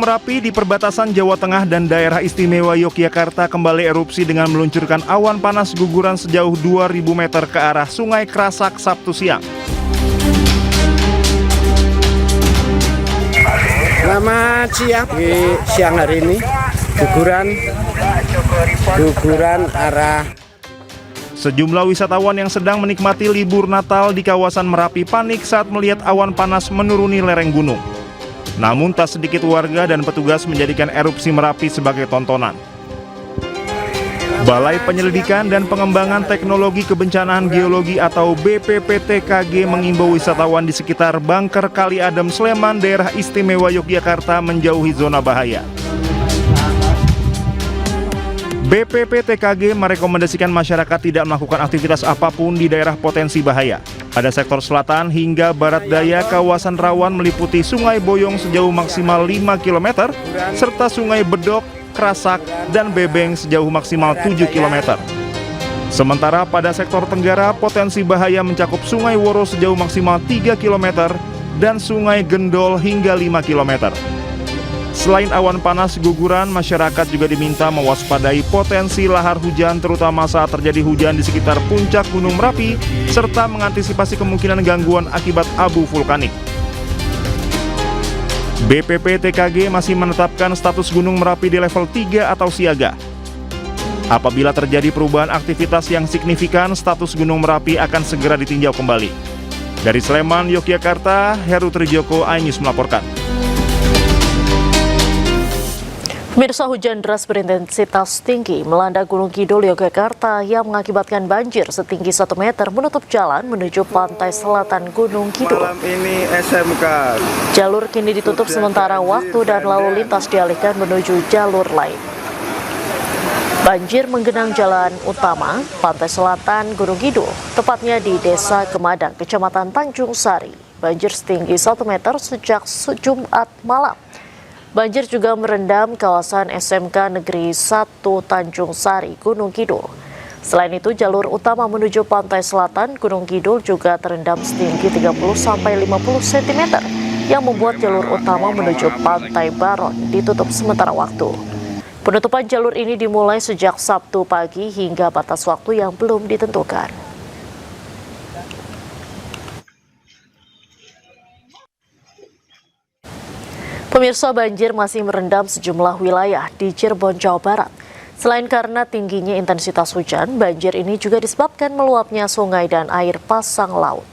Merapi di perbatasan Jawa Tengah dan Daerah Istimewa Yogyakarta kembali erupsi dengan meluncurkan awan panas guguran sejauh 2.000 meter ke arah Sungai Krasak Sabtu siang. Selamat siang. Di siang hari ini guguran arah. Sejumlah wisatawan yang sedang menikmati libur Natal di kawasan Merapi panik saat melihat awan panas menuruni lereng gunung. Namun tak sedikit warga dan petugas menjadikan erupsi Merapi sebagai tontonan. Balai Penyelidikan dan Pengembangan Teknologi Kebencanaan Geologi atau BPPTKG mengimbau wisatawan di sekitar Bangker Kali Adem, Sleman, Daerah Istimewa Yogyakarta menjauhi zona bahaya. BPPTKG merekomendasikan masyarakat tidak melakukan aktivitas apapun di daerah potensi bahaya. Pada sektor selatan hingga barat daya kawasan rawan meliputi Sungai Boyong sejauh maksimal 5 km, serta Sungai Bedok, Krasak, dan Bebeng sejauh maksimal 7 km. Sementara pada sektor tenggara potensi bahaya mencakup Sungai Woro sejauh maksimal 3 km dan Sungai Gendol hingga 5 km. Selain awan panas guguran, masyarakat juga diminta mewaspadai potensi lahar hujan terutama saat terjadi hujan di sekitar puncak Gunung Merapi serta mengantisipasi kemungkinan gangguan akibat abu vulkanik. BPPTKG masih menetapkan status Gunung Merapi di level 3 atau siaga. Apabila terjadi perubahan aktivitas yang signifikan, status Gunung Merapi akan segera ditinjau kembali. Dari Sleman, Yogyakarta, Heru Trijoko, iNews melaporkan. Pemirsa, hujan deras berintensitas tinggi melanda Gunung Kidul, Yogyakarta yang mengakibatkan banjir setinggi 1 meter menutup jalan menuju pantai selatan Gunung Kidul. Malam ini SMK. Jalur kini ditutup sementara waktu dan lalu lintas dialihkan menuju jalur lain. Banjir menggenang jalan utama pantai selatan Gunung Kidul, tepatnya di Desa Kemadang, Kecamatan Tanjung Sari. Banjir setinggi 1 meter sejak Jumat malam. Banjir juga merendam kawasan SMK Negeri 1 Tanjung Sari, Gunung Kidul. Selain itu, jalur utama menuju pantai selatan Gunung Kidul juga terendam setinggi 30-50 cm yang membuat jalur utama menuju Pantai Baron ditutup sementara waktu. Penutupan jalur ini dimulai sejak Sabtu pagi hingga batas waktu yang belum ditentukan. Pemirsa, banjir masih merendam sejumlah wilayah di Cirebon, Jawa Barat. Selain karena tingginya intensitas hujan, banjir ini juga disebabkan meluapnya sungai dan air pasang laut.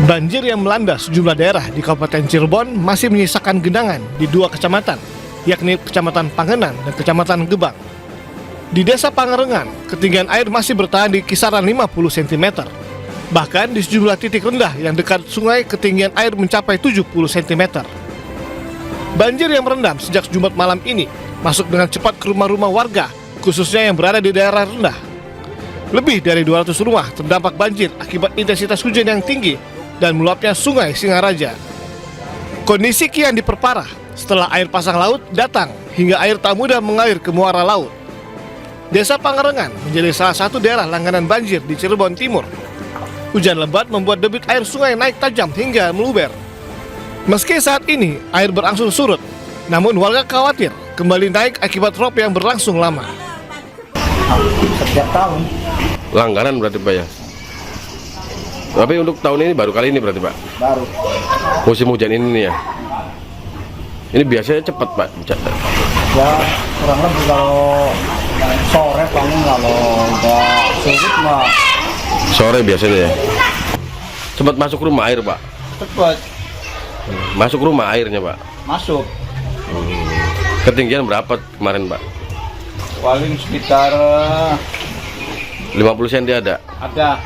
Banjir yang melanda sejumlah daerah di Kabupaten Cirebon masih menyisakan genangan di 2 kecamatan, yakni Kecamatan Pangenan dan Kecamatan Gebang. Di Desa Pangerengan, ketinggian air masih bertahan di kisaran 50 cm. Bahkan di sejumlah titik rendah yang dekat sungai ketinggian air mencapai 70 cm. Banjir yang merendam sejak Jumat malam ini masuk dengan cepat ke rumah-rumah warga, khususnya yang berada di daerah rendah. Lebih dari 200 rumah terdampak banjir akibat intensitas hujan yang tinggi dan meluapnya sungai Singaraja. Kondisi kian diperparah setelah air pasang laut datang hingga air tak mudah mengalir ke muara laut. Desa Pangerengan menjadi salah satu daerah langganan banjir di Cirebon Timur. Hujan lebat membuat debit air sungai naik tajam hingga meluber. Meski saat ini air berangsur surut, namun warga khawatir kembali naik akibat rob yang berlangsung lama. Setiap tahun. Langganan berarti Pak ya? Tapi untuk tahun ini baru kali ini berarti Pak? Baru. Musim hujan ini nih ya? Ini biasanya cepat Pak? Ya, kurang lebih kalau sore paling, kalau udah surut mah. Sore biasanya ya? Sempat masuk rumah air Pak? Cepat. Masuk rumah airnya Pak? Masuk. Ketinggian berapa kemarin Pak? Paling sekitar 50 cm ada? Ada.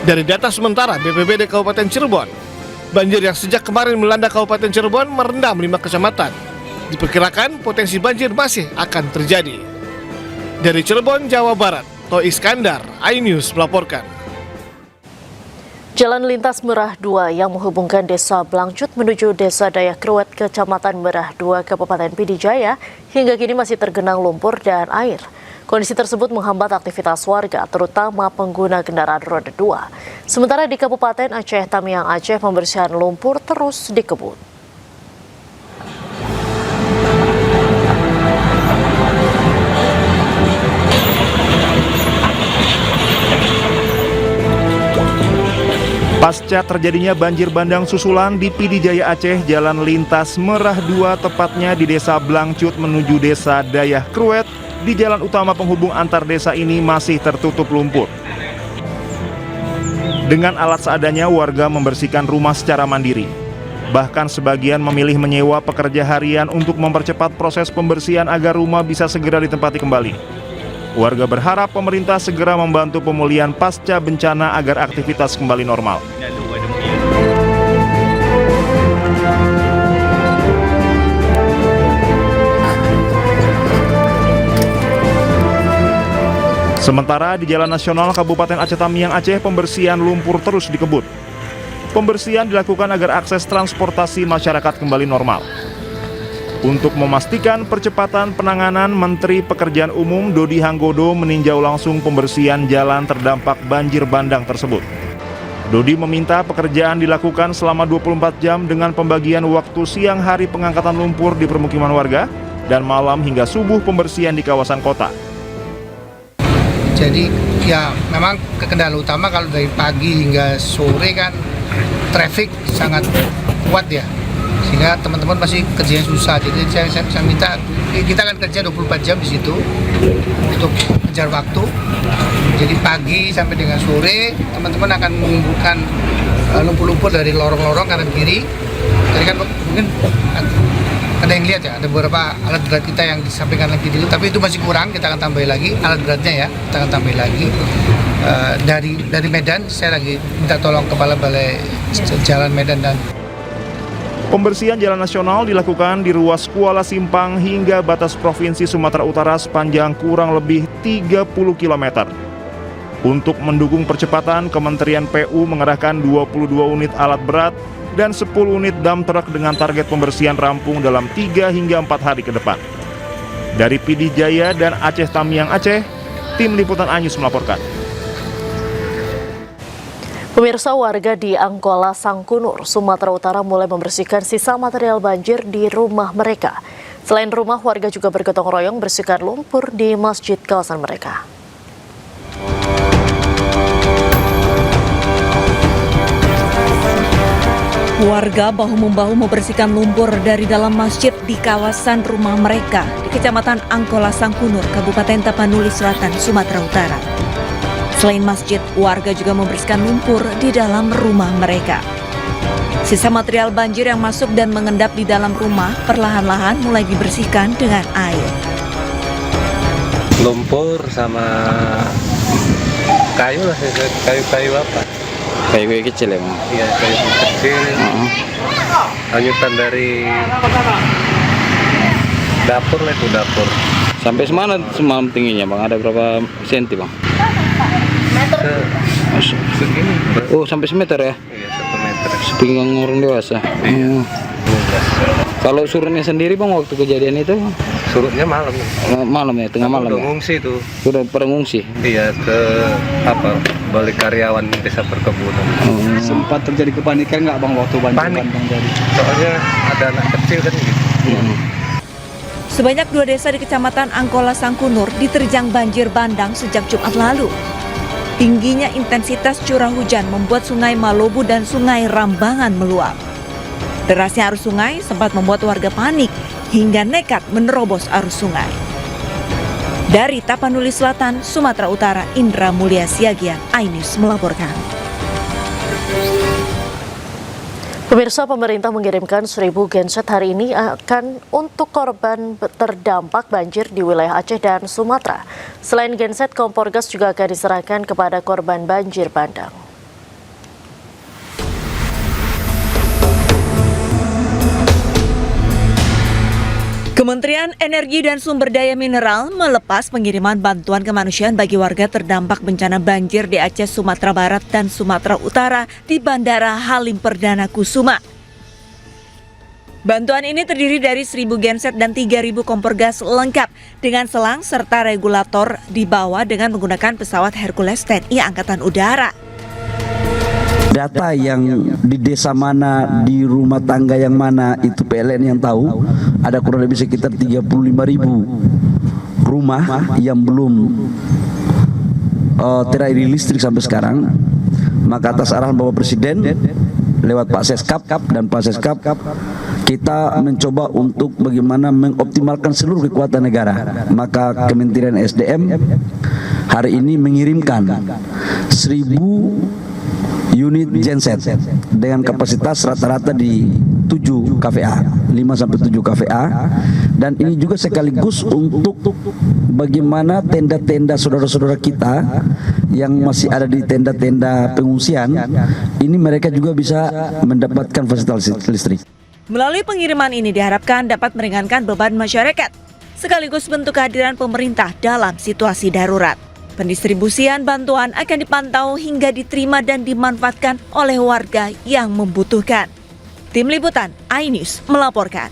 Dari data sementara BPBD Kabupaten Cirebon, banjir yang sejak kemarin melanda Kabupaten Cirebon merendam 5 kecamatan. Diperkirakan potensi banjir masih akan terjadi. Dari Cirebon, Jawa Barat, Toh Iskandar, iNews melaporkan. Jalan lintas Merah 2 yang menghubungkan Desa Blangcut menuju Desa Dayak Kruet, Kecamatan Merah 2, Kabupaten Pidijaya, hingga kini masih tergenang lumpur dan air. Kondisi tersebut menghambat aktivitas warga, terutama pengguna kendaraan roda 2. Sementara di Kabupaten Aceh Tamiang Aceh, pembersihan lumpur terus dikebut. Pasca terjadinya banjir bandang susulan di Pidijaya Aceh, jalan lintas Merah 2 tepatnya di Desa Blangcut menuju Desa Dayah Kruet di jalan utama penghubung antar desa ini masih tertutup lumpur. Dengan alat seadanya, warga membersihkan rumah secara mandiri. Bahkan sebagian memilih menyewa pekerja harian untuk mempercepat proses pembersihan agar rumah bisa segera ditempati kembali. Warga berharap pemerintah segera membantu pemulihan pasca bencana agar aktivitas kembali normal. Sementara di Jalan Nasional Kabupaten Aceh Tamiang Aceh, pembersihan lumpur terus dikebut. Pembersihan dilakukan agar akses transportasi masyarakat kembali normal. Untuk memastikan percepatan penanganan, Menteri Pekerjaan Umum Dodi Hanggodo meninjau langsung pembersihan jalan terdampak banjir bandang tersebut. Dodi meminta pekerjaan dilakukan selama 24 jam dengan pembagian waktu siang hari pengangkatan lumpur di permukiman warga dan malam hingga subuh pembersihan di kawasan kota. Jadi ya memang kendala utama kalau dari pagi hingga sore kan traffic sangat kuat ya, sehingga teman-teman masih kerjanya susah. Jadi saya minta kita akan kerja 24 jam di situ untuk kejar waktu. Jadi pagi sampai dengan sore teman-teman akan mengumpulkan lumpur-lumpur dari lorong-lorong kanan kiri. Jadi kan mungkin ada yang lihat ya, ada beberapa alat berat kita yang disampaikan lagi dulu, tapi itu masih kurang, kita akan tambah lagi alat beratnya ya, kita akan tambah lagi. Dari Medan, saya lagi minta tolong Kepala Balai Jalan Medan dan Pembersihan jalan nasional dilakukan di ruas Kuala Simpang hingga batas Provinsi Sumatera Utara sepanjang kurang lebih 30 km. Untuk mendukung percepatan, Kementerian PU mengerahkan 22 unit alat berat dan 10 unit dump truck dengan target pembersihan rampung dalam 3 hingga 4 hari ke depan. Dari Pidijaya dan Aceh Tamiang Aceh, tim Liputan Anyus melaporkan. Pemirsa, warga di Angkola Sangkunur, Sumatera Utara mulai membersihkan sisa material banjir di rumah mereka. Selain rumah, warga juga bergotong royong bersihkan lumpur di masjid kawasan mereka. Warga bahu-membahu membersihkan lumpur dari dalam masjid di kawasan rumah mereka di Kecamatan Angkola Sangkunur, Kabupaten Tapanuli Selatan, Sumatera Utara. Selain masjid, warga juga membersihkan lumpur di dalam rumah mereka. Sisa material banjir yang masuk dan mengendap di dalam rumah perlahan-lahan mulai dibersihkan dengan air. Lumpur sama kayu lah, kayu apa? Kayu kecil ya, Bang? Iya, kayu kecil. Hanyutan dari dapur lah, itu dapur. Sampai semana semalam tingginya, Bang? Ada berapa senti, Bang? Segini. Oh, sampai semeter ya? Iya, 1 meter. Sepinggang orang dewasa. Iya. Kalau surutnya sendiri, Bang, waktu kejadian itu? Surutnya malam. Malam ya, tengah malam. Udah ngungsi tuh. Sudah pada ngungsi? Iya, ke balik karyawan desa perkebunan. Sempat terjadi kepanikan nggak Bang waktu banjir bandang jadi? Soalnya ada anak kecil kan gitu. Sebanyak 2 desa di Kecamatan Angkola Sangkunur diterjang banjir bandang sejak Jumat lalu. Tingginya intensitas curah hujan membuat Sungai Malobu dan Sungai Rambangan meluap. Derasnya arus sungai sempat membuat warga panik hingga nekat menerobos arus sungai. Dari Tapanuli Selatan, Sumatera Utara, Indra Mulia Siagian, iNews melaporkan. Pemirsa, pemerintah mengirimkan 1.000 genset hari ini akan untuk korban terdampak banjir di wilayah Aceh dan Sumatera. Selain genset, kompor gas juga akan diserahkan kepada korban banjir bandang. Kementerian Energi dan Sumber Daya Mineral melepas pengiriman bantuan kemanusiaan bagi warga terdampak bencana banjir di Aceh, Sumatera Barat, dan Sumatera Utara di Bandara Halim Perdana Kusuma. Bantuan ini terdiri dari 1.000 genset dan 3.000 kompor gas lengkap dengan selang serta regulator dibawa dengan menggunakan pesawat Hercules TNI Angkatan Udara. Data yang di desa mana, di rumah tangga yang mana, itu PLN yang tahu. Ada kurang lebih sekitar 35.000 rumah yang belum terairi listrik sampai sekarang. Maka atas arahan Bapak Presiden lewat Pak Seskap dan Pak Seskap, kita mencoba untuk bagaimana mengoptimalkan seluruh kekuatan negara. Maka Kementerian SDM hari ini mengirimkan 1.000 unit genset dengan kapasitas rata-rata di 7 KVA, 5-7 KVA. Dan ini juga sekaligus untuk bagaimana tenda-tenda saudara-saudara kita yang masih ada di tenda-tenda pengungsian, ini mereka juga bisa mendapatkan fasilitas listrik. Melalui pengiriman ini diharapkan dapat meringankan beban masyarakat, sekaligus bentuk kehadiran pemerintah dalam situasi darurat. Pendistribusian bantuan akan dipantau hingga diterima dan dimanfaatkan oleh warga yang membutuhkan. Tim Liputan iNews melaporkan.